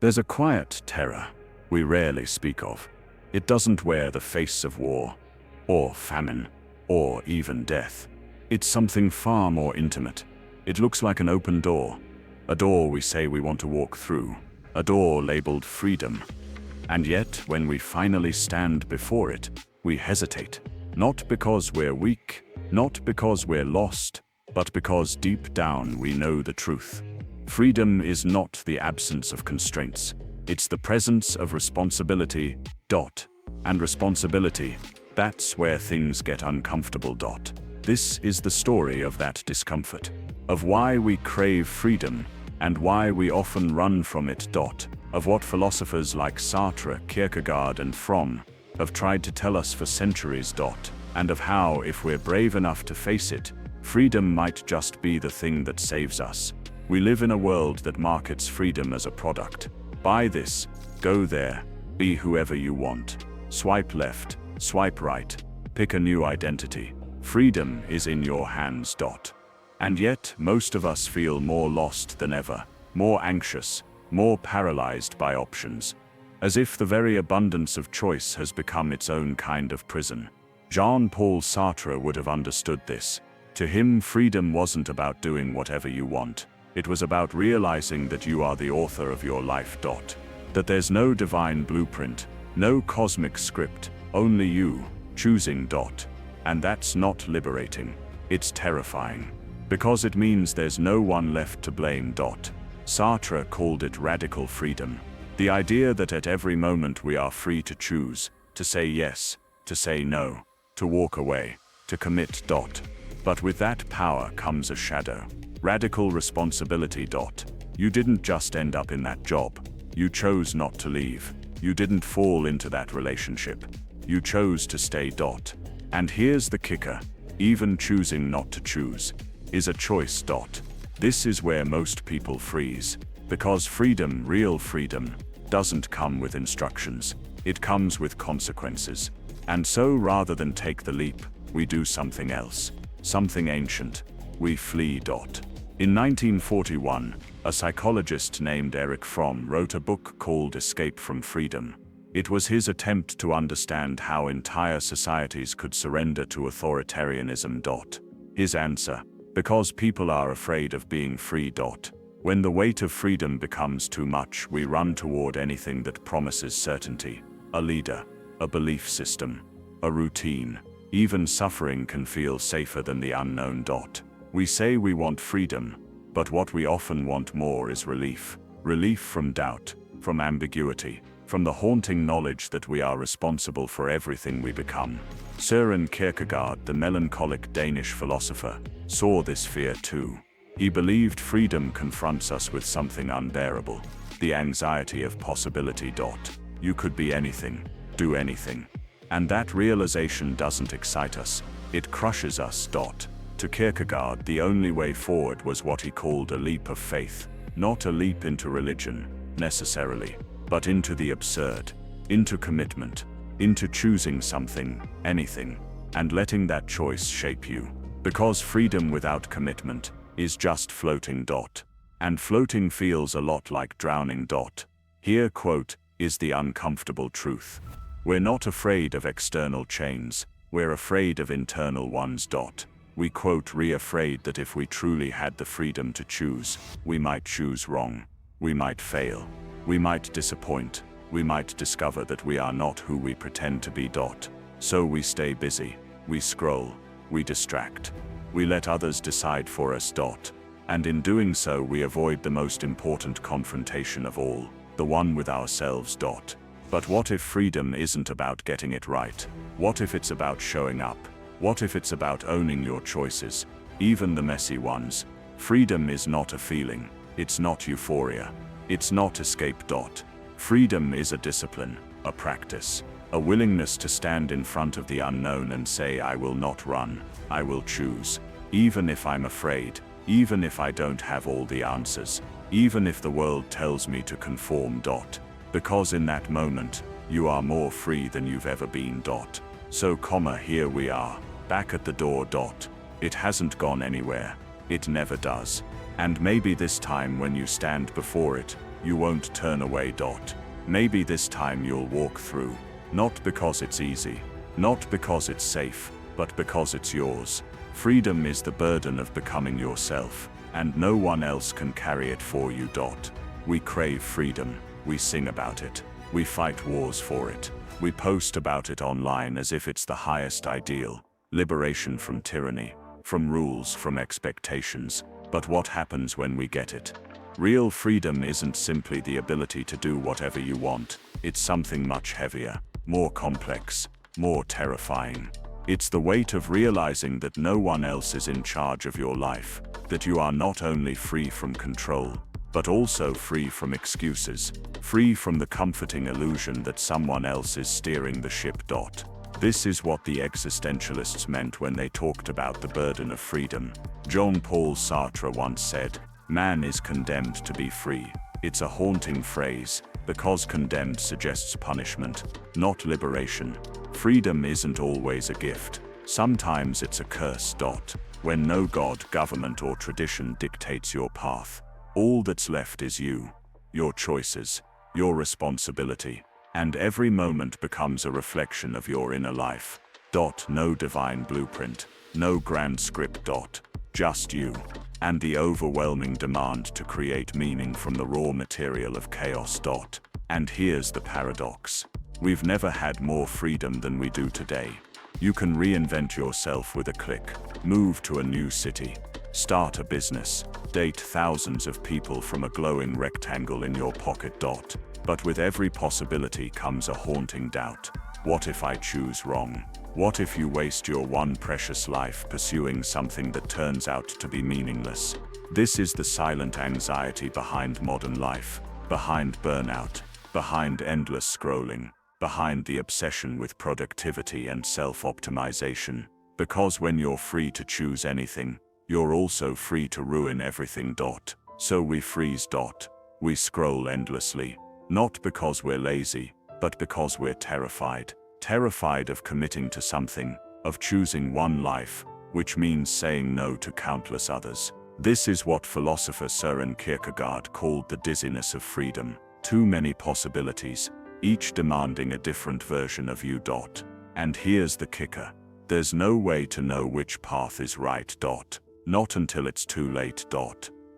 There's a quiet terror we rarely speak of. It doesn't wear the face of war, or famine, or even death. It's something far more intimate. It looks like an open door, a door we say we want to walk through, a door labeled freedom. And yet, when we finally stand before it, we hesitate. Not because we're weak, not because we're lost, but because deep down we know the truth. Freedom is not the absence of constraints. It's the presence of responsibility, and responsibility, that's where things get uncomfortable, This is the story of that discomfort, of why we crave freedom, and why we often run from it, of what philosophers like Sartre, Kierkegaard, and Fromm have tried to tell us for centuries, and of how, if we're brave enough to face it, freedom might just be the thing that saves us. We live in a world that markets freedom as a product. Buy this, go there, be whoever you want. Swipe left, swipe right, pick a new identity. Freedom is in your hands. And yet, most of us feel more lost than ever, more anxious, more paralyzed by options, as if the very abundance of choice has become its own kind of prison. Jean-Paul Sartre would have understood this. To him, freedom wasn't about doing whatever you want. It was about realizing that you are the author of your life. That there's no divine blueprint, no cosmic script, only you, choosing. And that's not liberating. It's terrifying. Because it means there's no one left to blame. Sartre called it radical freedom. The idea that at every moment we are free to choose, to say yes, to say no, to walk away, to commit. But with that power comes a shadow. Radical responsibility. You didn't just end up in that job. You chose not to leave. You didn't fall into that relationship. You chose to stay. And here's the kicker. Even choosing not to choose is a choice. This is where most people freeze. Because freedom, real freedom, doesn't come with instructions. It comes with consequences. And so rather than take the leap, we do something else. Something ancient. We flee. In 1941, a psychologist named Erich Fromm wrote a book called Escape from Freedom. It was his attempt to understand how entire societies could surrender to authoritarianism. His answer: because people are afraid of being free. When the weight of freedom becomes too much, we run toward anything that promises certainty. A leader, a belief system, a routine. Even suffering can feel safer than the unknown. We say we want freedom, but what we often want more is relief. Relief from doubt, from ambiguity, from the haunting knowledge that we are responsible for everything we become. Søren Kierkegaard, the melancholic Danish philosopher, saw this fear too. He believed freedom confronts us with something unbearable, the anxiety of possibility. You could be anything, do anything. And that realization doesn't excite us, it crushes us. To Kierkegaard, the only way forward was what he called a leap of faith, not a leap into religion, necessarily, but into the absurd, into commitment, into choosing something, anything, and letting that choice shape you. Because freedom without commitment is just floating. And floating feels a lot like drowning. Here, is the uncomfortable truth. We're not afraid of external chains, we're afraid of internal ones. We re-afraid that if we truly had the freedom to choose, we might choose wrong. We might fail. We might disappoint. We might discover that we are not who we pretend to be. So we stay busy. We scroll. We distract. We let others decide for us. And in doing so, we avoid the most important confrontation of all, the one with ourselves. But what if freedom isn't about getting it right? What if it's about showing up? What if it's about owning your choices, even the messy ones? Freedom is not a feeling. It's not euphoria. It's not escape. Freedom is a discipline, a practice, a willingness to stand in front of the unknown and say, I will not run, I will choose. Even if I'm afraid, even if I don't have all the answers, even if the world tells me to conform. Because in that moment, you are more free than you've ever been. So, here we are, back at the door. It hasn't gone anywhere. It never does. And maybe this time when you stand before it, You won't turn away. Maybe this time you'll walk through. Not because it's easy, not because it's safe, but because it's yours. Freedom is the burden of becoming yourself, and no one else can carry it for you. We crave freedom, we sing about it, we fight wars for it, we post about it online as if it's the highest ideal. Liberation from tyranny, from rules, from expectations. But what happens when we get it? Real freedom isn't simply the ability to do whatever you want. It's something much heavier, more complex, more terrifying. It's the weight of realizing that no one else is in charge of your life, that you are not only free from control, but also free from excuses, free from the comforting illusion that someone else is steering the ship. This is what the existentialists meant when they talked about the burden of freedom. Jean-Paul Sartre once said, "Man is condemned to be free." It's a haunting phrase, because condemned suggests punishment, not liberation. Freedom isn't always a gift. Sometimes it's a curse. When no God, government, or tradition dictates your path, all that's left is you, your choices, your responsibility, and every moment becomes a reflection of your inner life. No divine blueprint, no grand script. Just you, and the overwhelming demand to create meaning from the raw material of chaos. And here's the paradox. We've never had more freedom than we do today. You can reinvent yourself with a click, move to a new city, start a business, date thousands of people from a glowing rectangle in your pocket. But with every possibility comes a haunting doubt. What if I choose wrong? What if you waste your one precious life pursuing something that turns out to be meaningless? This is the silent anxiety behind modern life, behind burnout, behind endless scrolling, behind the obsession with productivity and self-optimization. Because when you're free to choose anything, you're also free to ruin everything. So we freeze. We scroll endlessly, not because we're lazy, but because we're terrified. Terrified of committing to something, of choosing one life, which means saying no to countless others. This is what philosopher Søren Kierkegaard called the dizziness of freedom. Too many possibilities, each demanding a different version of you. And here's the kicker. There's no way to know which path is right. Not until it's too late.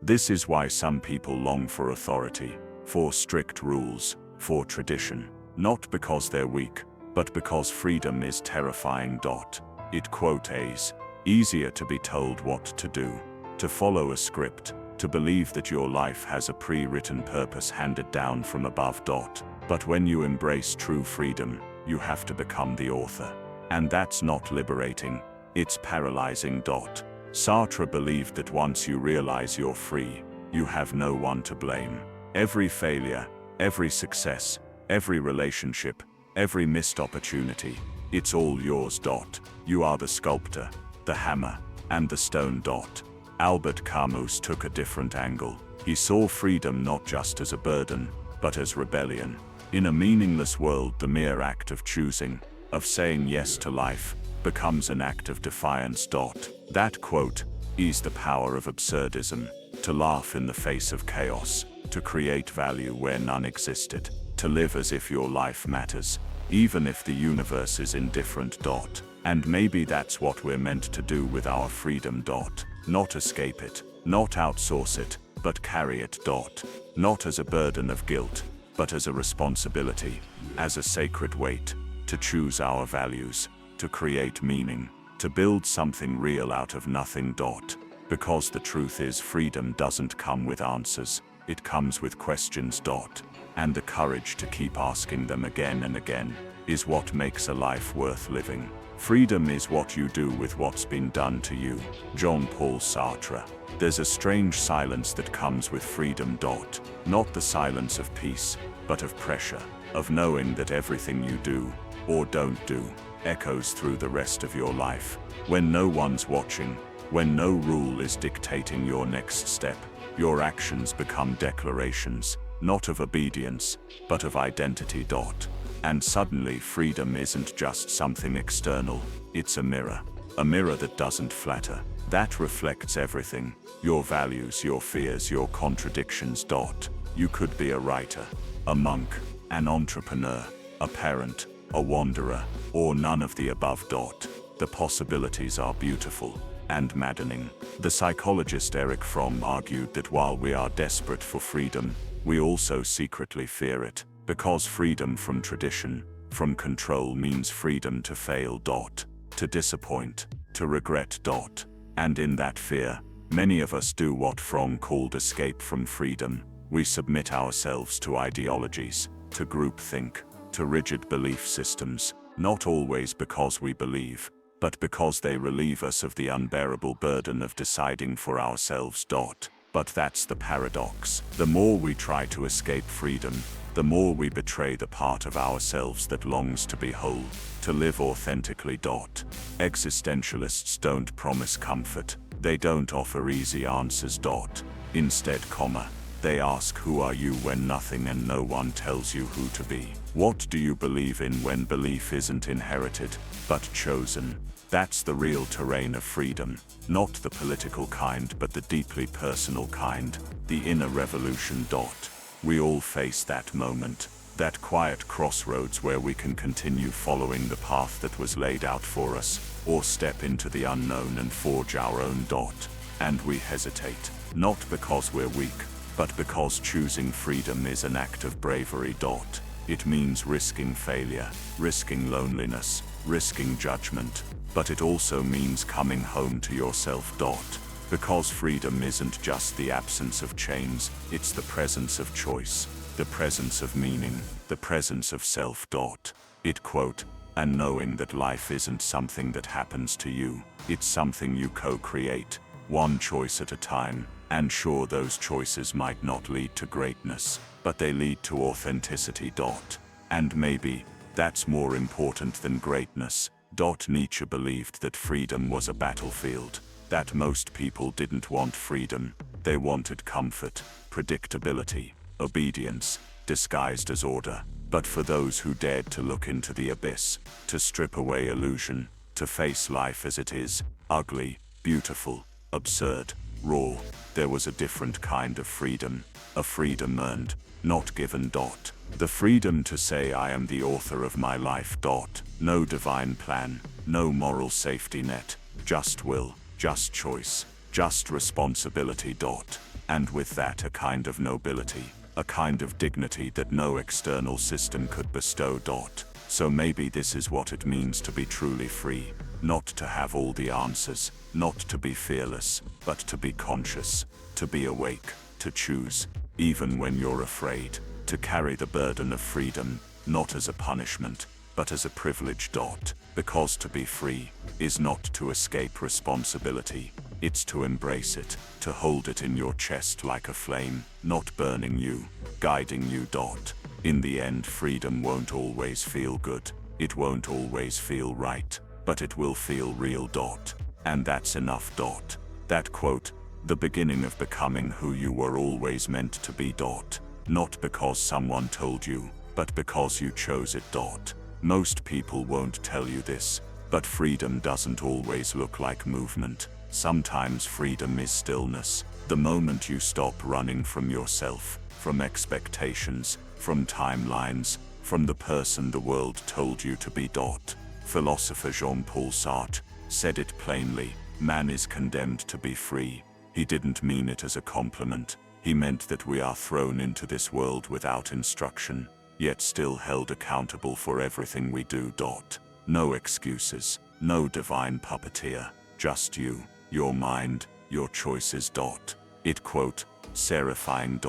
This is why some people long for authority, for strict rules, for tradition. Not because they're weak, but because freedom is terrifying. It quotes, easier to be told what to do, to follow a script, to believe that your life has a pre-written purpose handed down from above. But when you embrace true freedom, you have to become the author. And that's not liberating, it's paralyzing. Sartre believed that once you realize you're free, you have no one to blame. Every failure, every success, every relationship, every missed opportunity, it's all yours. You are the sculptor, the hammer, and the stone. Albert Camus took a different angle. He saw freedom not just as a burden, but as rebellion. In a meaningless world, the mere act of choosing, of saying yes to life, becomes an act of defiance. That quote is the power of absurdism, to laugh in the face of chaos, to create value where none existed, to live as if your life matters, even if the universe is indifferent. And maybe that's what we're meant to do with our freedom. Not escape it, not outsource it, but carry it. Not as a burden of guilt, but as a responsibility, as a sacred weight, to choose our values, to create meaning, to build something real out of nothing. Because the truth is, freedom doesn't come with answers, it comes with questions. And the courage to keep asking them again and again is what makes a life worth living. Freedom is what you do with what's been done to you. Jean-Paul Sartre. There's a strange silence that comes with freedom. Not the silence of peace, but of pressure, of knowing that everything you do, or don't do, echoes through the rest of your life. When no one's watching, when no rule is dictating your next step, your actions become declarations, not of obedience, but of identity. And suddenly freedom isn't just something external, it's a mirror that doesn't flatter, that reflects everything, your values, your fears, your contradictions. You could be a writer, a monk, an entrepreneur, a parent, a wanderer, or none of the above. The possibilities are beautiful and maddening. The psychologist Eric Fromm argued that while we are desperate for freedom, we also secretly fear it, because freedom from tradition, from control means freedom to fail. To disappoint, to regret. And in that fear, many of us do what Fromm called escape from freedom. We submit ourselves to ideologies, to groupthink, to rigid belief systems, not always because we believe, but because they relieve us of the unbearable burden of deciding for ourselves. But that's the paradox. The more we try to escape freedom, the more we betray the part of ourselves that longs to be whole, to live authentically. Existentialists don't promise comfort. They don't offer easy answers. Instead, they ask, who are you when nothing and no one tells you who to be? What do you believe in when belief isn't inherited, but chosen? That's the real terrain of freedom, not the political kind but the deeply personal kind, the inner revolution. We all face that moment, that quiet crossroads where we can continue following the path that was laid out for us, or step into the unknown and forge our own. And we hesitate, not because we're weak, but because choosing freedom is an act of bravery. It means risking failure, risking loneliness, risking judgment, but it also means coming home to yourself. Because freedom isn't just the absence of chains, it's the presence of choice, the presence of meaning, the presence of self. And knowing that life isn't something that happens to you, it's something you co-create, one choice at a time. And sure, those choices might not lead to greatness, but they lead to authenticity. And maybe that's more important than greatness. Nietzsche believed that freedom was a battlefield, that most people didn't want freedom, they wanted comfort, predictability, obedience, disguised as order. But for those who dared to look into the abyss, to strip away illusion, to face life as it is, ugly, beautiful, absurd, raw, there was a different kind of freedom, a freedom earned, not given. The freedom to say, I am the author of my life. No divine plan, no moral safety net, just will, just choice, just responsibility. And with that, a kind of nobility, a kind of dignity that no external system could bestow. So maybe this is what it means to be truly free, not to have all the answers, not to be fearless, but to be conscious, to be awake, to choose, even when you're afraid, to carry the burden of freedom, not as a punishment, but as a privilege. Because to be free is not to escape responsibility, it's to embrace it, to hold it in your chest like a flame, not burning you, guiding you. In the end, freedom won't always feel good, it won't always feel right, but it will feel real. And that's enough. That quote, the beginning of becoming who you were always meant to be. Not because someone told you, but because you chose it. Most people won't tell you this, but freedom doesn't always look like movement. Sometimes freedom is stillness, the moment you stop running from yourself, from expectations, from timelines, from the person the world told you to be. Philosopher Jean-Paul Sartre said it plainly, man is condemned to be free. He didn't mean it as a compliment. He meant that we are thrown into this world without instruction, yet still held accountable for everything we do. No excuses, no divine puppeteer, just you, your mind, your choices. It quote, serifying.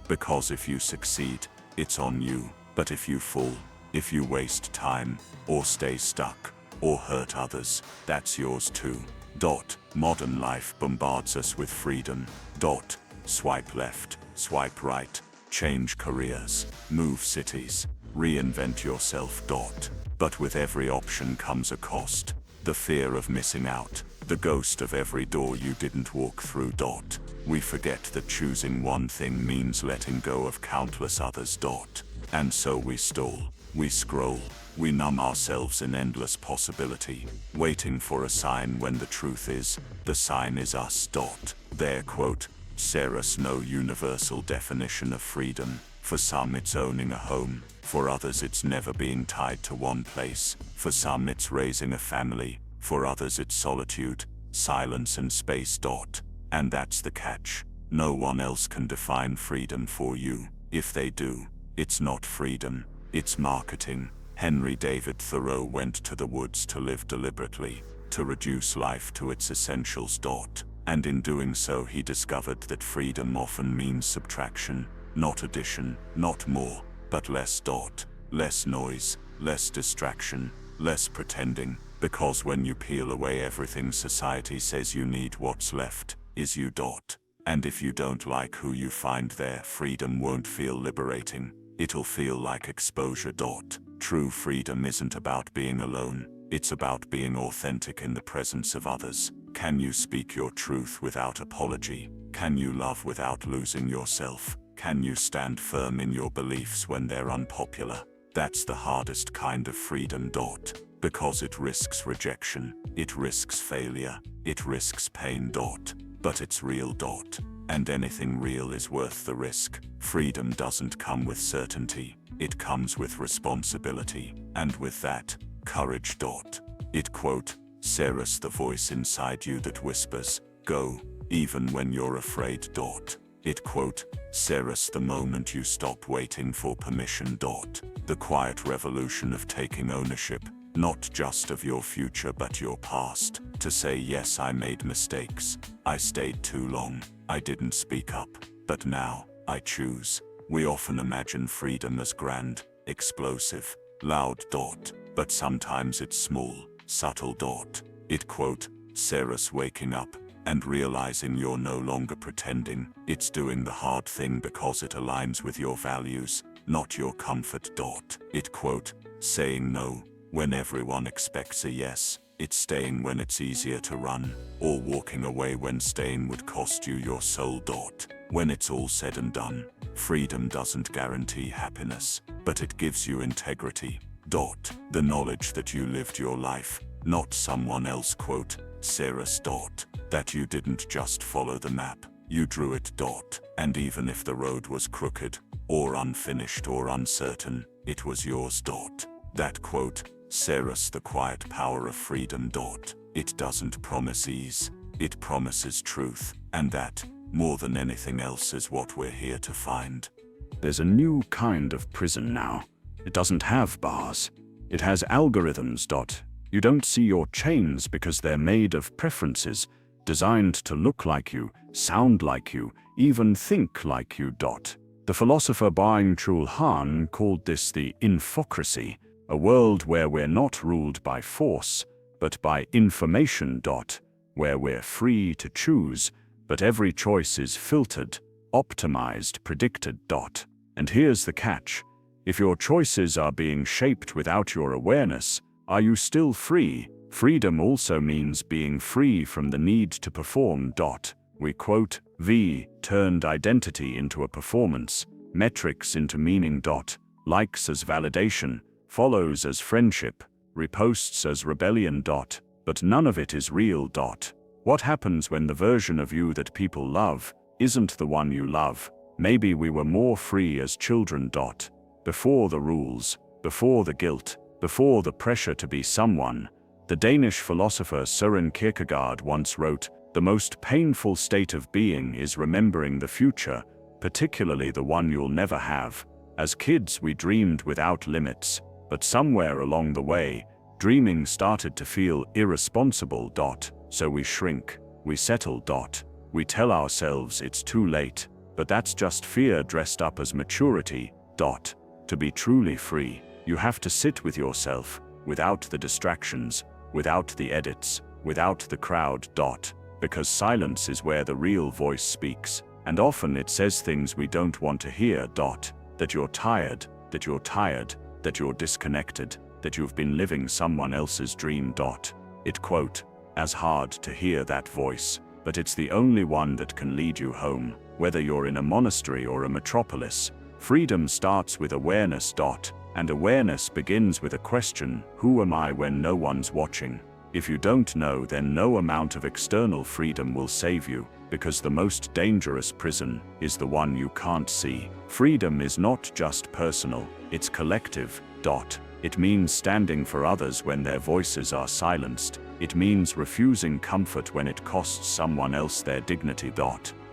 Because if you succeed, it's on you, but if you fall, if you waste time, or stay stuck, or hurt others, that's yours too. Modern life bombards us with freedom. Swipe left, swipe right, change careers, move cities, reinvent yourself. But with every option comes a cost, the fear of missing out, the ghost of every door you didn't walk through. We forget that choosing one thing means letting go of countless others. And so we stall, we scroll, we numb ourselves in endless possibility, waiting for a sign when the truth is, the sign is us. Their quote, There's no universal definition of freedom. For some it's owning a home, for others it's never being tied to one place, for some it's raising a family, for others it's solitude, silence and space. And that's the catch. No one else can define freedom for you. If they do, it's not freedom, it's marketing. Henry David Thoreau went to the woods to live deliberately, to reduce life to its essentials. And in doing so he discovered that freedom often means subtraction, not addition, not more, but less. Less noise, less distraction, less pretending, because when you peel away everything society says you need, what's left is you. And if you don't like who you find there, freedom won't feel liberating, it'll feel like exposure. True freedom isn't about being alone, it's about being authentic in the presence of others. Can you speak your truth without apology? Can you love without losing yourself? Can you stand firm in your beliefs when they're unpopular? That's the hardest kind of freedom. Because it risks rejection, it risks failure, it risks pain. But it's real. And anything real is worth the risk. Freedom doesn't come with certainty, it comes with responsibility, and with that, courage. It There's the voice inside you that whispers, go, even when you're afraid. It There's the moment you stop waiting for permission. The quiet revolution of taking ownership, not just of your future but your past. To say, yes, I made mistakes, I stayed too long, I didn't speak up, but now, I choose. We often imagine freedom as grand, explosive, loud. But sometimes it's small, subtle. It There's waking up and realizing you're no longer pretending. It's doing the hard thing because it aligns with your values, not your comfort. It saying no when everyone expects a yes. It's staying when it's easier to run, or walking away when staying would cost you your soul. When it's all said and done, freedom doesn't guarantee happiness, but it gives you integrity. The knowledge that you lived your life, not someone else. There's that you didn't just follow the map, you drew it. And even if the road was crooked, or unfinished or uncertain, it was yours. That There's the quiet power of freedom. It doesn't promise ease, it promises truth, and that, more than anything else, is what we're here to find. There's a new kind of prison now. It doesn't have bars. It has algorithms. You don't see your chains because they're made of preferences, designed to look like you, sound like you, even think like you. The philosopher Byung-Chul Han called this the infocracy, a world where we're not ruled by force, but by information. Where we're free to choose, but every choice is filtered, optimized, predicted. And here's the catch. If your choices are being shaped without your awareness, are you still free? Freedom also means being free from the need to perform. We turned identity into a performance, metrics into meaning. Likes as validation, follows as friendship, reposts as rebellion. But none of it is real. What happens when the version of you that people love isn't the one you love? Maybe we were more free as children. Before the rules, before the guilt, before the pressure to be someone. The Danish philosopher Søren Kierkegaard once wrote, "The most painful state of being is remembering the future, particularly the one you'll never have. As kids we dreamed without limits, but somewhere along the way, dreaming started to feel irresponsible. So we shrink, we settle. We tell ourselves it's too late, but that's just fear dressed up as maturity. To be truly free, you have to sit with yourself, without the distractions, without the edits, without the crowd. Because silence is where the real voice speaks, and often it says things we don't want to hear. That you're tired, that you're tired, that you're disconnected, that you've been living someone else's dream. It as hard to hear that voice, but it's the only one that can lead you home, whether you're in a monastery or a metropolis. Freedom starts with awareness. And awareness begins with a question: who am I when no one's watching? If you don't know, then no amount of external freedom will save you, because the most dangerous prison is the one you can't see. Freedom is not just personal, it's collective. It means standing for others when their voices are silenced. It means refusing comfort when it costs someone else their dignity.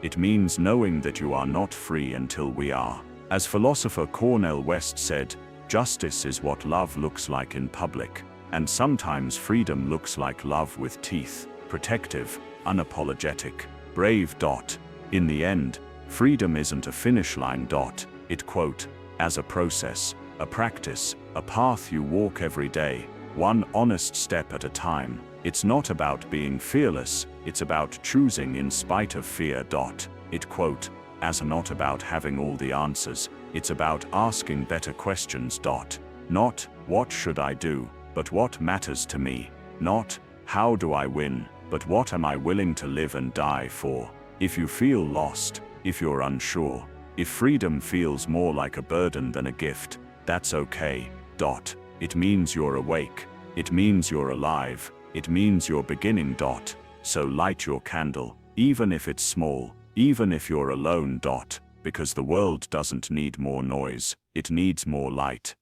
It means knowing that you are not free until we are. As philosopher Cornel West said, justice is what love looks like in public, and sometimes freedom looks like love with teeth, protective, unapologetic, brave. In the end, freedom isn't a finish line. It as a process, a practice, a path you walk every day, one honest step at a time. It's not about being fearless, it's about choosing in spite of fear. It as not about having all the answers, it's about asking better questions. Not, what should I do, but what matters to me. Not, how do I win, but what am I willing to live and die for. If you feel lost, if you're unsure, if freedom feels more like a burden than a gift, that's okay. It means you're awake. It means you're alive. It means you're beginning. So light your candle, even if it's small, even if you're alone. Because the world doesn't need more noise, it needs more light.